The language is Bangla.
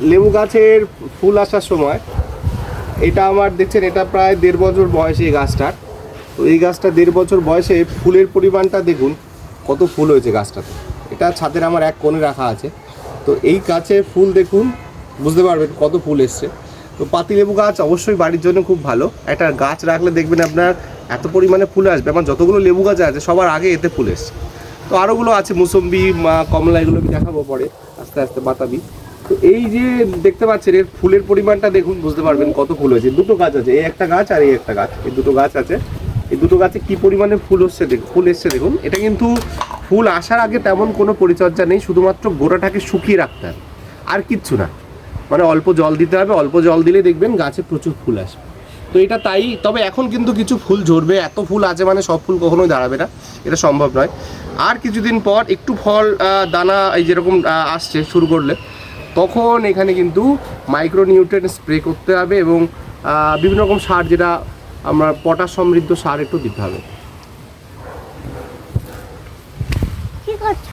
লেবু গাছের ফুল আসার সময়, এটা আমার দেখছেন এটা প্রায় 1.5 বছর বয়স এই গাছটার। তো এই গাছটা 1.5 বছর বয়সে ফুলের পরিমাণটা দেখুন কত ফুল হয়েছে গাছটাতে। এটা ছাদের আমার এক কোণে রাখা আছে। তো এই গাছে ফুল দেখুন, বুঝতে পারবেন কত ফুল এসছে। তো পাতিলেবু গাছ অবশ্যই বাড়ির জন্য খুব ভালো। একটা গাছ রাখলে দেখবেন আপনার এত পরিমাণে ফুল আসবে। আমার যতগুলো লেবু গাছ আছে সবার আগে এতে ফুল এসছে। তো আরোগুলো আছে, মুসম্বি, কমলা, এগুলো আমি দেখাবো পরে আস্তে আস্তে, বাতাবি। তো এই যে দেখতে পাচ্ছেন এর ফুলের পরিমাণটা দেখুন, বুঝতে পারবেন কত ফুল হয়েছে। দুটো গাছ আছে, এই একটা গাছ আর এই একটা গাছ, এই দুটো গাছ আছে। এই দুটো গাছে কি পরিমাণে ফুল হচ্ছে দেখুন, ফুল এসছে দেখুন। এটা কিন্তু ফুল আসার আগে তেমন কোনো পরিচর্যা নেই, শুধুমাত্র গোড়াটাকে শুকিয়ে রাখতে হবে, আর কিচ্ছু না। মানে অল্প জল দিতে হবে, অল্প জল দিলে দেখবেন গাছে প্রচুর ফুল আসবে। তো এটা তাই। তবে এখন কিন্তু কিছু ফুল ঝরবে, এত ফুল আছে মানে সব ফুল কখনোই দাঁড়াবে না, এটা সম্ভব নয়। আর কিছুদিন পর একটু ফল দানা এই যেরকম আসছে শুরু করলে, তখন এখানে কিন্তু মাইক্রোনিউট্রিয়েন্ট স্প্রে করতে হবে এবং বিভিন্ন রকম সার, যেটা আমরা পটাশ সমৃদ্ধ সার একটু দিতে হবে। ঠিক আছে।